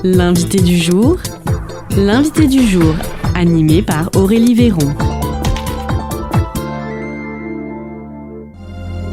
L'invité du jour, animé par Aurélie Véron.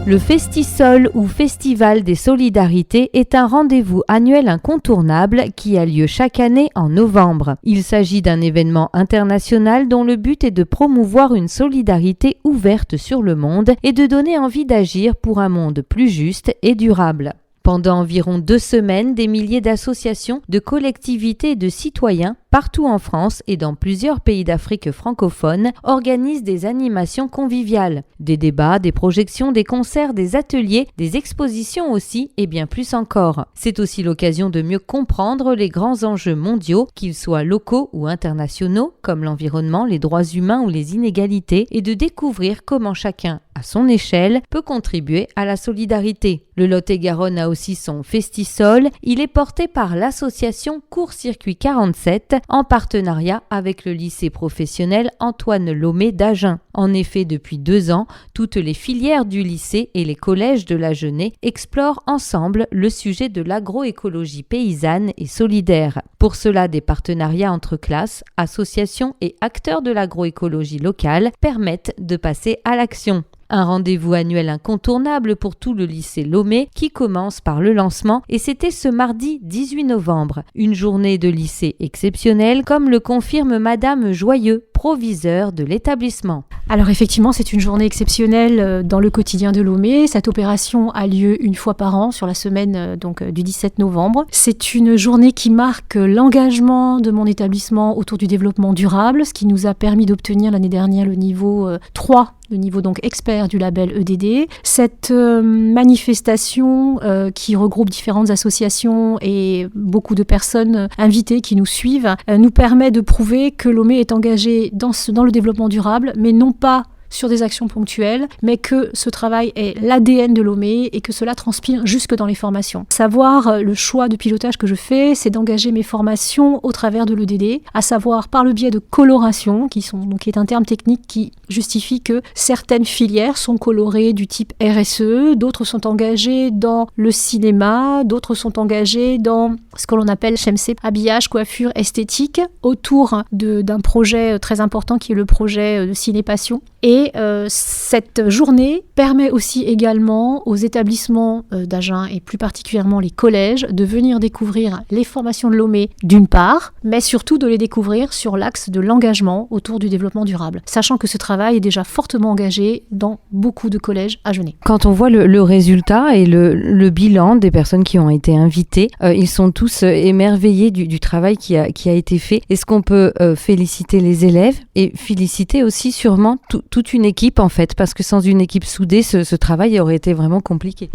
Le Festisol ou Festival des Solidarités est un rendez-vous annuel incontournable qui a lieu chaque année en novembre. Il s'agit d'un événement international dont le but est de promouvoir une solidarité ouverte sur le monde et de donner envie d'agir pour un monde plus juste et durable. Pendant environ 2 semaines, des milliers d'associations, de collectivités et de citoyens, partout en France et dans plusieurs pays d'Afrique francophone, organisent des animations conviviales. Des débats, des projections, des concerts, des ateliers, des expositions aussi et bien plus encore. C'est aussi l'occasion de mieux comprendre les grands enjeux mondiaux, qu'ils soient locaux ou internationaux, comme l'environnement, les droits humains ou les inégalités, et de découvrir comment chacun, à son échelle, peut contribuer à la solidarité. Le Lot-et-Garonne a aussi son Festisol. Il est porté par l'association Court-Circuit 47 en partenariat avec le lycée professionnel Antoine Lomé d'Agen. En effet, depuis 2 ans, toutes les filières du lycée et les collèges de la Genée explorent ensemble le sujet de l'agroécologie paysanne et solidaire. Pour cela, des partenariats entre classes, associations et acteurs de l'agroécologie locale permettent de passer à l'action. Un rendez-vous annuel incontournable pour tout le lycée Lomé qui commence par le lancement et c'était ce mardi 18 novembre. Une journée de lycée exceptionnelle comme le confirme Madame Joyeux, proviseure de l'établissement. Alors effectivement, c'est une journée exceptionnelle dans le quotidien de Lomé. Cette opération a lieu 1 fois par an sur la semaine du 17 novembre. C'est une journée qui marque l'engagement de mon établissement autour du développement durable, ce qui nous a permis d'obtenir l'année dernière le niveau 3. Le niveau donc expert du label EDD. Cette manifestation qui regroupe différentes associations et beaucoup de personnes invitées qui nous suivent nous permet de prouver que Lomé est engagé dans le développement durable, mais non pas sur des actions ponctuelles, mais que ce travail est l'ADN de Lomé et que cela transpire jusque dans les formations. Savoir le choix de pilotage que je fais, c'est d'engager mes formations au travers de l'EDD, à savoir par le biais de coloration, qui est un terme technique qui justifie que certaines filières sont colorées du type RSE, d'autres sont engagées dans le cinéma, d'autres sont engagées dans ce que l'on appelle Chemsé, habillage, coiffure, esthétique, autour d'un projet très important qui est le projet de Ciné Passion. Et cette journée permet aussi également aux établissements d'Agen et plus particulièrement les collèges de venir découvrir les formations de Lomé d'une part, mais surtout de les découvrir sur l'axe de l'engagement autour du développement durable, sachant que ce travail est déjà fortement engagé dans beaucoup de collèges agenais. Quand on voit le résultat et le bilan des personnes qui ont été invitées, ils sont tous émerveillés du travail qui a été fait. Est-ce qu'on peut féliciter les élèves et féliciter aussi sûrement toute une équipe en fait, parce que sans une équipe soudée, ce travail aurait été vraiment compliqué.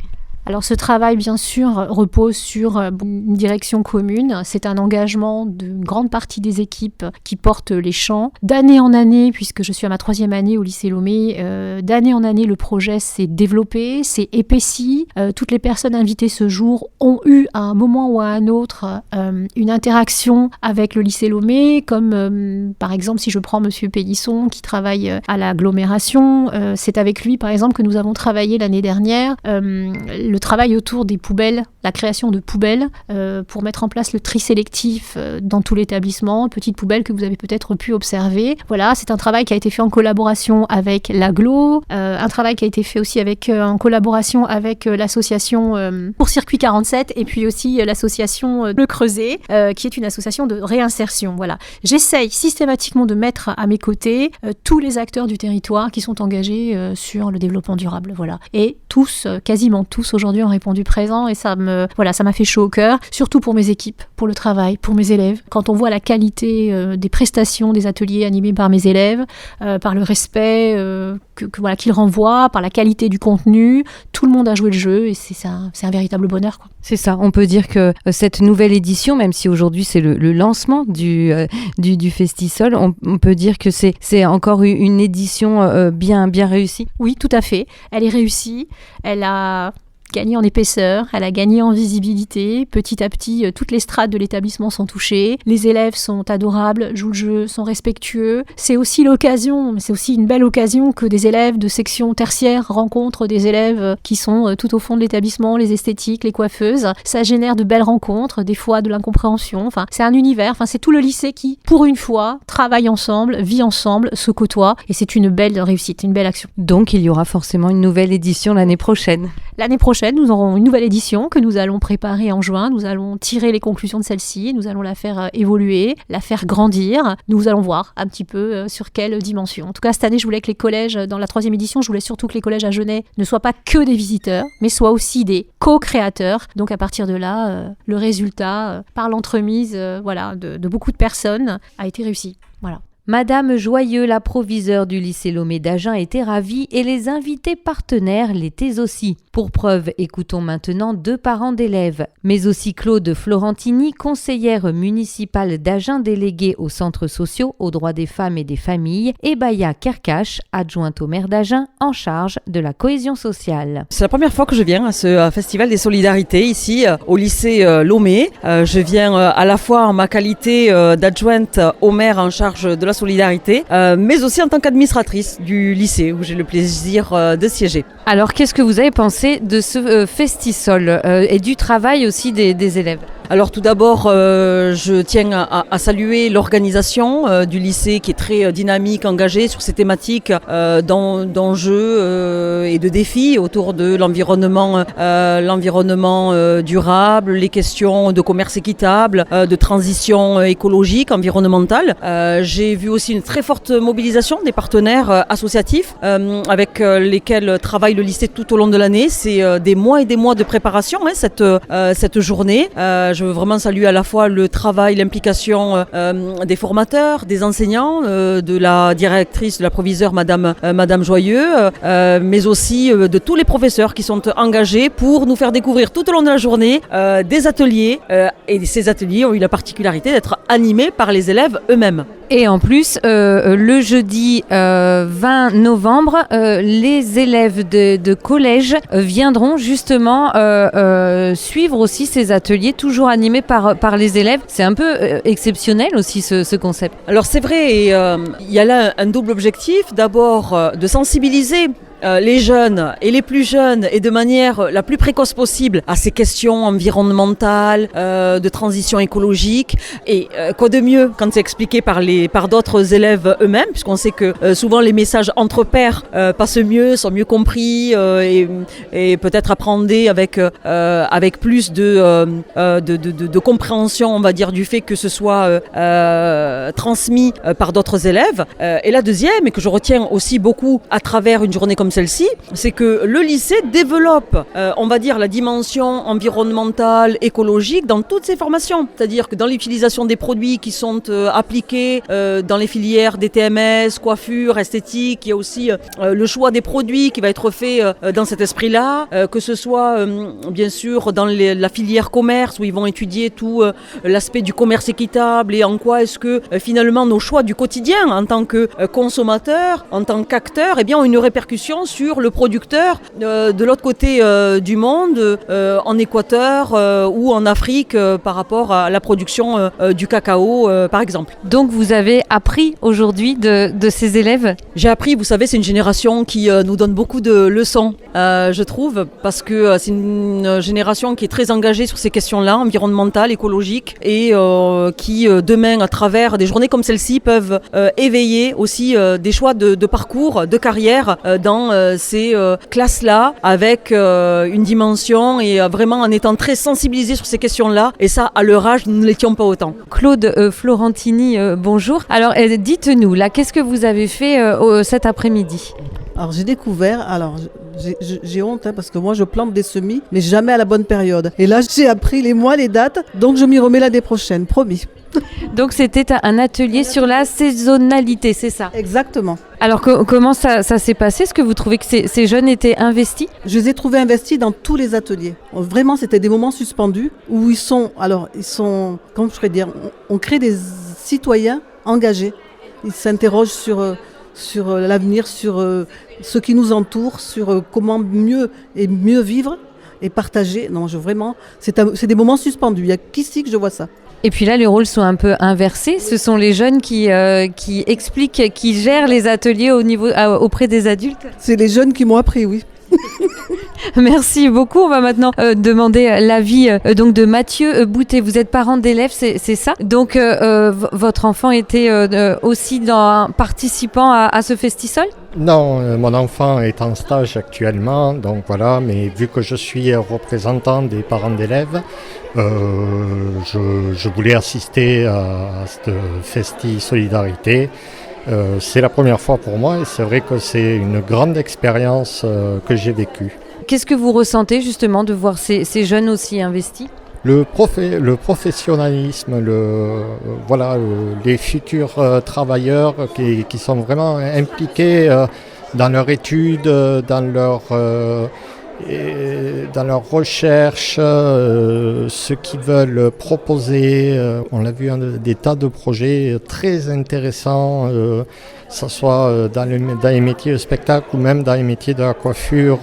Alors ce travail, bien sûr, repose sur une direction commune. C'est un engagement d'une grande partie des équipes qui portent les champs. D'année en année, puisque je suis à ma 3e année au lycée Lomé, d'année en année, le projet s'est développé, s'est épaissi. Toutes les personnes invitées ce jour ont eu, à un moment ou à un autre, une interaction avec le lycée Lomé, comme par exemple, si je prends Monsieur Pélisson, qui travaille à l'agglomération. C'est avec lui, par exemple, que nous avons travaillé l'année dernière le travail autour des poubelles, la création de poubelles pour mettre en place le tri sélectif dans tout l'établissement, petites poubelles que vous avez peut-être pu observer. Voilà, c'est un travail qui a été fait en collaboration avec l'agglo, un travail qui a été fait aussi en collaboration avec l'association Court-Circuit 47 et puis aussi l'association Le Creuset, qui est une association de réinsertion. Voilà. J'essaye systématiquement de mettre à mes côtés tous les acteurs du territoire qui sont engagés sur le développement durable. Voilà. Et tous, quasiment tous aujourd'hui ont répondu présent et ça m'a fait chaud au cœur, surtout pour mes équipes, pour le travail, pour mes élèves. Quand on voit la qualité des prestations des ateliers animés par mes élèves, par le respect qu'ils renvoient, par la qualité du contenu, tout le monde a joué le jeu et c'est un véritable bonheur, quoi. C'est ça, on peut dire que cette nouvelle édition, même si aujourd'hui c'est le lancement du Festisol, on peut dire que c'est encore une édition bien réussie. Oui, tout à fait. Elle est réussie, elle a gagné en épaisseur, elle a gagné en visibilité. Petit à petit, toutes les strates de l'établissement sont touchées. Les élèves sont adorables, jouent le jeu, sont respectueux. C'est aussi l'occasion, c'est aussi une belle occasion que des élèves de section tertiaire rencontrent des élèves qui sont tout au fond de l'établissement, les esthétiques, les coiffeuses. Ça génère de belles rencontres, des fois de l'incompréhension. Enfin, c'est un univers, c'est tout le lycée qui, pour une fois, travaille ensemble, vit ensemble, se côtoie. Et c'est une belle réussite, une belle action. Donc il y aura forcément une nouvelle édition l'année prochaine. L'année prochaine, nous aurons une nouvelle édition que nous allons préparer en juin. Nous allons tirer les conclusions de celle-ci. Nous allons la faire évoluer, la faire grandir. Nous allons voir un petit peu sur quelle dimension. En tout cas, cette année, je voulais que les collèges, dans la 3e édition, je voulais surtout que les collèges Agenais ne soient pas que des visiteurs, mais soient aussi des co-créateurs. Donc à partir de là, le résultat, par l'entremise de beaucoup de personnes, a été réussi. Voilà. Madame Joyeux, la proviseure du lycée Lomé d'Agen, était ravie et les invités partenaires l'étaient aussi. Pour preuve, écoutons maintenant 2 parents d'élèves, mais aussi Claude Florentini, conseillère municipale d'Agen déléguée aux centres sociaux, aux droits des femmes et des familles, et Baya Kerkache, adjointe au maire d'Agen, en charge de la cohésion sociale. C'est la première fois que je viens à ce festival des solidarités ici au lycée Lomé. Je viens à la fois en ma qualité d'adjointe au maire en charge de la solidarité, mais aussi en tant qu'administratrice du lycée où j'ai le plaisir de siéger. Alors qu'est-ce que vous avez pensé de ce festisol et du travail aussi des élèves ? Alors tout d'abord, je tiens à saluer l'organisation du lycée qui est très dynamique, engagée sur ces thématiques d'enjeux et de défis autour de l'environnement durable, les questions de commerce équitable, de transition écologique, environnementale. J'ai vu aussi une très forte mobilisation des partenaires associatifs avec lesquels travaille le lycée tout au long de l'année. C'est des mois et des mois de préparation, cette journée. Je veux vraiment saluer à la fois le travail, l'implication des formateurs, des enseignants, de la directrice, de la proviseure, Madame Joyeux, mais aussi de tous les professeurs qui sont engagés pour nous faire découvrir tout au long de la journée des ateliers. Et ces ateliers ont eu la particularité d'être animés par les élèves eux-mêmes. Et en plus, le jeudi 20 novembre, les élèves de collège viendront justement suivre aussi ces ateliers, toujours animés par les élèves. C'est un peu exceptionnel aussi ce concept. Alors c'est vrai, et il y a là un double objectif. D'abord, de sensibiliser les jeunes et les plus jeunes et de manière la plus précoce possible à ces questions environnementales, de transition écologique, et quoi de mieux quand c'est expliqué par d'autres élèves eux-mêmes, puisqu'on sait que souvent les messages entre pairs passent mieux, sont mieux compris et peut-être appréhendés avec plus de compréhension, on va dire, du fait que ce soit transmis par d'autres élèves. Et la deuxième, et que je retiens aussi beaucoup à travers une journée comme celle-ci, c'est que le lycée développe, on va dire, la dimension environnementale, écologique dans toutes ses formations. C'est-à-dire que dans l'utilisation des produits qui sont appliqués dans les filières des TMS, coiffure, esthétique, il y a aussi le choix des produits qui va être fait dans cet esprit-là, que ce soit bien sûr dans la filière commerce où ils vont étudier tout l'aspect du commerce équitable et en quoi est-ce que finalement nos choix du quotidien en tant que consommateurs, en tant qu'acteurs, eh bien, ont une répercussion sur le producteur de l'autre côté du monde, en Équateur ou en Afrique par rapport à la production du cacao par exemple. Donc vous avez appris aujourd'hui de ces élèves ? J'ai appris, vous savez, c'est une génération qui nous donne beaucoup de leçons, je trouve, parce que c'est une génération qui est très engagée sur ces questions-là, environnementales, écologiques, et qui demain, à travers des journées comme celle-ci, peuvent éveiller aussi des choix de parcours, de carrière dans ces classes-là, avec une dimension et vraiment en étant très sensibilisés sur ces questions-là. Et ça, à leur âge, nous ne l'étions pas autant. Claude Florentini, bonjour. Alors, dites-nous, là, qu'est-ce que vous avez fait cet après-midi ? Alors j'ai découvert, j'ai honte parce que moi je plante des semis, mais jamais à la bonne période. Et là j'ai appris les mois, les dates, donc je m'y remets l'année prochaine, promis. Donc c'était un atelier sur la saisonnalité, c'est ça ? Exactement. Alors comment ça s'est passé ? Est-ce que vous trouvez que ces jeunes étaient investis ? Je les ai trouvés investis dans tous les ateliers. Vraiment c'était des moments suspendus où ils sont, comment je pourrais dire, on crée des citoyens engagés. Ils s'interrogent sur l'avenir, sur ce qui nous entoure, sur comment mieux vivre. et partager. Non, vraiment, c'est des moments suspendus. Il n'y a qu'ici que je vois ça. Et puis là, les rôles sont un peu inversés. Ce sont les jeunes qui expliquent, qui gèrent les ateliers auprès des adultes. C'est les jeunes qui m'ont appris, oui. Merci beaucoup. On va maintenant demander l'avis donc de Mathieu Boutet. Vous êtes parent d'élèves, c'est ça? Donc votre enfant était aussi participant à ce Festisol? Non, mon enfant est en stage actuellement, donc voilà, mais vu que je suis représentant des parents d'élèves, je voulais assister à ce Festi Solidarité. C'est la première fois pour moi et c'est vrai que c'est une grande expérience que j'ai vécue. Qu'est-ce que vous ressentez justement de voir ces jeunes aussi investis? Le professionnalisme, les futurs travailleurs qui sont vraiment impliqués dans leur étude, dans leur recherche, ce qu'ils veulent proposer. On a vu des tas de projets très intéressants, que ce soit dans les métiers de spectacle ou même dans les métiers de la coiffure.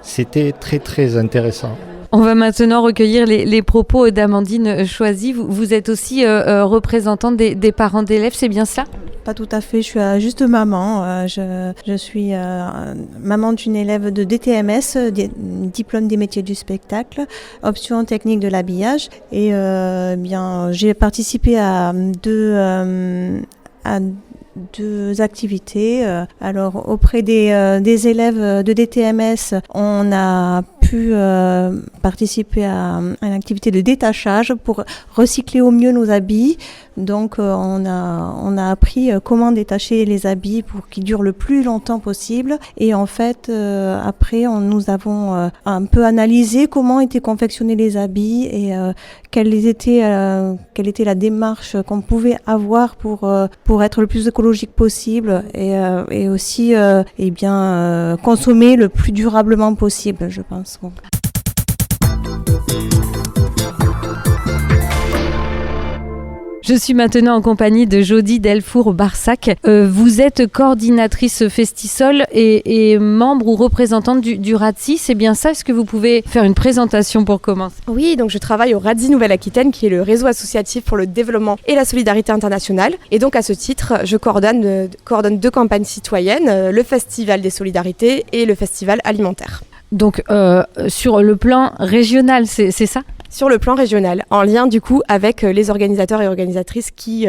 C'était très très intéressant. On va maintenant recueillir les propos d'Amandine Choisy. Vous êtes aussi représentante des parents d'élèves, c'est bien ça? Pas tout à fait, je suis juste maman. Je suis maman d'une élève de DTMS, diplôme des métiers du spectacle, option technique de l'habillage. Et j'ai participé à deux activités. Alors auprès des élèves de DTMS, on a pu participer à une activité de détachage pour recycler au mieux nos habits. Donc on a appris comment détacher les habits pour qu'ils durent le plus longtemps possible. Et en fait, après, nous avons un peu analysé comment étaient confectionnés les habits et quelle était la démarche qu'on pouvait avoir pour être le plus écologique possible et aussi consommer le plus durablement possible, je pense. Je suis maintenant en compagnie de Jody Delfour-Barsac. Vous êtes coordinatrice Festisol et membre ou représentante du RADSI, c'est bien ça? Est-ce que vous pouvez faire une présentation pour commencer? Oui, donc je travaille au RADSI Nouvelle-Aquitaine, qui est le réseau associatif pour le développement et la solidarité internationale. Et donc à ce titre, je coordonne deux campagnes citoyennes, le Festival des Solidarités et le Festival alimentaire. Donc sur le plan régional, c'est ça? Sur le plan régional, en lien du coup avec les organisateurs et organisatrices qui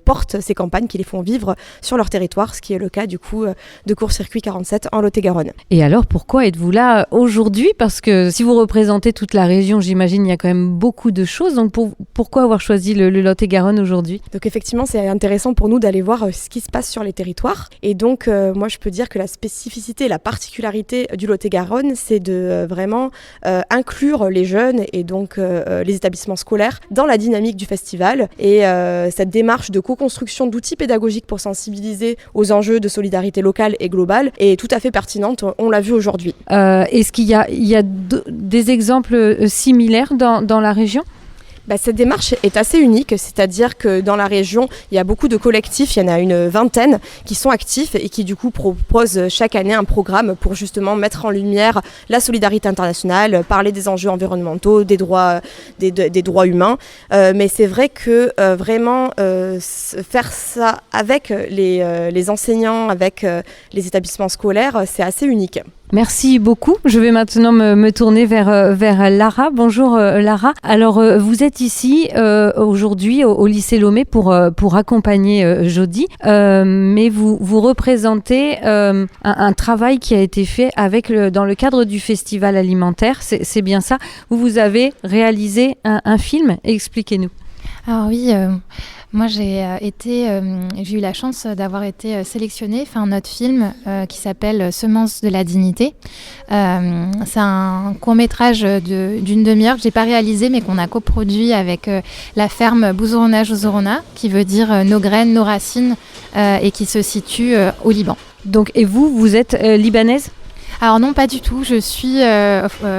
portent ces campagnes, qui les font vivre sur leur territoire, ce qui est le cas du coup de Court-Circuit 47 en Lot-et-Garonne. Et alors pourquoi êtes-vous là aujourd'hui? Parce que si vous représentez toute la région, j'imagine il y a quand même beaucoup de choses, donc pourquoi avoir choisi le Lot-et-Garonne aujourd'hui? Donc effectivement c'est intéressant pour nous d'aller voir ce qui se passe sur les territoires et donc moi je peux dire que la spécificité, la particularité du Lot-et-Garonne c'est de vraiment inclure les jeunes et donc les établissements scolaires dans la dynamique du festival et cette démarche de co-construction d'outils pédagogiques pour sensibiliser aux enjeux de solidarité locale et globale est tout à fait pertinente, on l'a vu aujourd'hui. Est-ce qu'il y a des exemples similaires dans la région? Cette démarche est assez unique, c'est-à-dire que dans la région, il y a beaucoup de collectifs, il y en a une vingtaine qui sont actifs et qui du coup proposent chaque année un programme pour justement mettre en lumière la solidarité internationale, parler des enjeux environnementaux, des droits humains. Mais c'est vrai que vraiment faire ça avec les enseignants, avec les établissements scolaires, c'est assez unique. Merci beaucoup. Je vais maintenant me tourner vers Lara. Bonjour Lara. Alors vous êtes ici aujourd'hui au lycée Lomé pour accompagner Jody, mais vous représentez un travail qui a été fait dans le cadre du festival alimentaire. C'est bien ça? Vous avez réalisé un film. Expliquez-nous. Alors oui, moi j'ai eu la chance d'avoir été sélectionnée, notre film qui s'appelle Semences de la dignité. C'est un court-métrage d'une demi-heure que j'ai pas réalisé mais qu'on a coproduit avec la ferme Bouzorona Jozorona, qui veut dire nos graines, nos racines, et qui se situe au Liban. Donc, et vous êtes libanaise ? Alors non, pas du tout. Je suis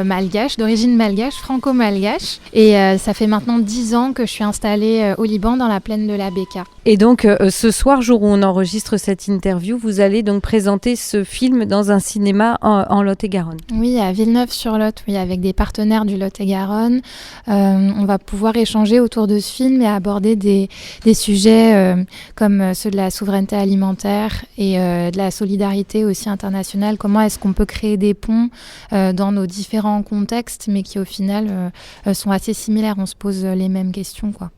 malgache, d'origine malgache, franco-malgache. Et ça fait maintenant 10 ans que je suis installée au Liban, dans la plaine de la Bekaa. Et donc, ce soir, jour où on enregistre cette interview, vous allez donc présenter ce film dans un cinéma en Lot-et-Garonne. Oui, à Villeneuve-sur-Lot, oui, avec des partenaires du Lot-et-Garonne. On va pouvoir échanger autour de ce film et aborder des sujets comme ceux de la souveraineté alimentaire et de la solidarité aussi internationale. Comment est-ce qu'on peut créer des ponts dans nos différents contextes, mais qui au final sont assez similaires. On se pose les mêmes questions, quoi.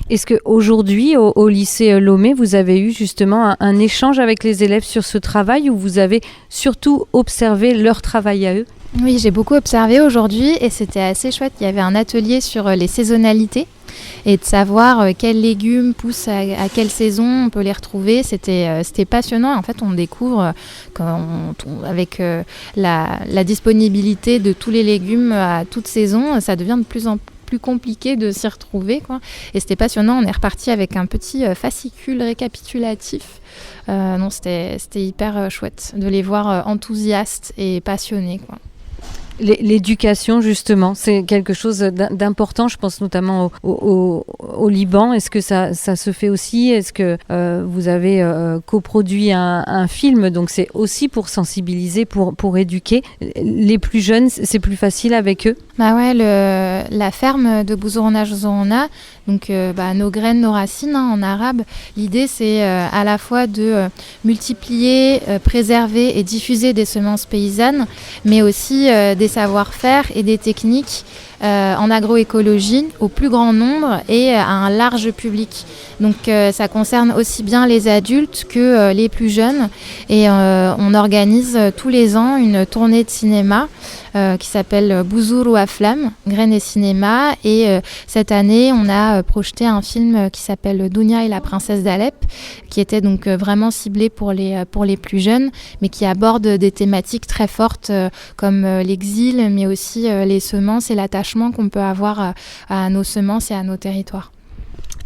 Est-ce qu'aujourd'hui, au lycée Lomé, vous avez eu justement un échange avec les élèves sur ce travail, ou vous avez surtout observé leur travail à eux ? Oui, j'ai beaucoup observé aujourd'hui et c'était assez chouette. Il y avait un atelier sur les saisonnalités et de savoir quels légumes poussent à quelle saison on peut les retrouver. C'était passionnant. En fait, on découvre avec la disponibilité de tous les légumes à toute saison, ça devient de plus en plus compliqué de s'y retrouver, quoi. Et c'était passionnant. On est reparti avec un petit fascicule récapitulatif. Non, c'était hyper chouette de les voir enthousiastes et passionnés, quoi. L'éducation, justement, c'est quelque chose d'important, je pense notamment au Liban. Est-ce que ça se fait aussi ? Est-ce que vous avez coproduit un film ? Donc c'est aussi pour sensibiliser, pour éduquer. Les plus jeunes, c'est plus facile avec eux ? Bah ouais, la ferme de Bouzourna Jouzourna, donc nos graines, nos racines en arabe. L'idée, c'est à la fois de multiplier, préserver et diffuser des semences paysannes, mais aussi des savoir-faire et des techniques en agroécologie au plus grand nombre et à un large public. Donc ça concerne aussi bien les adultes que les plus jeunes. Et on organise tous les ans une tournée de cinéma qui s'appelle Bouzour ou Aflam, Graines et Cinéma. Et cette année, on a projeté un film qui s'appelle Dounia et la princesse d'Alep, qui était donc vraiment ciblé pour les plus jeunes, mais qui aborde des thématiques très fortes comme l'exil, mais aussi les semences et l'attachement qu'on peut avoir à nos semences et à nos territoires.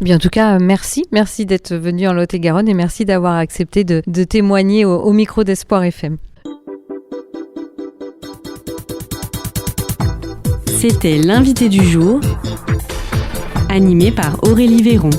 Bien, en tout cas, merci d'être venu en Lot-et-Garonne et merci d'avoir accepté de témoigner au micro d'Espoir FM. C'était l'invité du jour, animé par Aurélie Véron.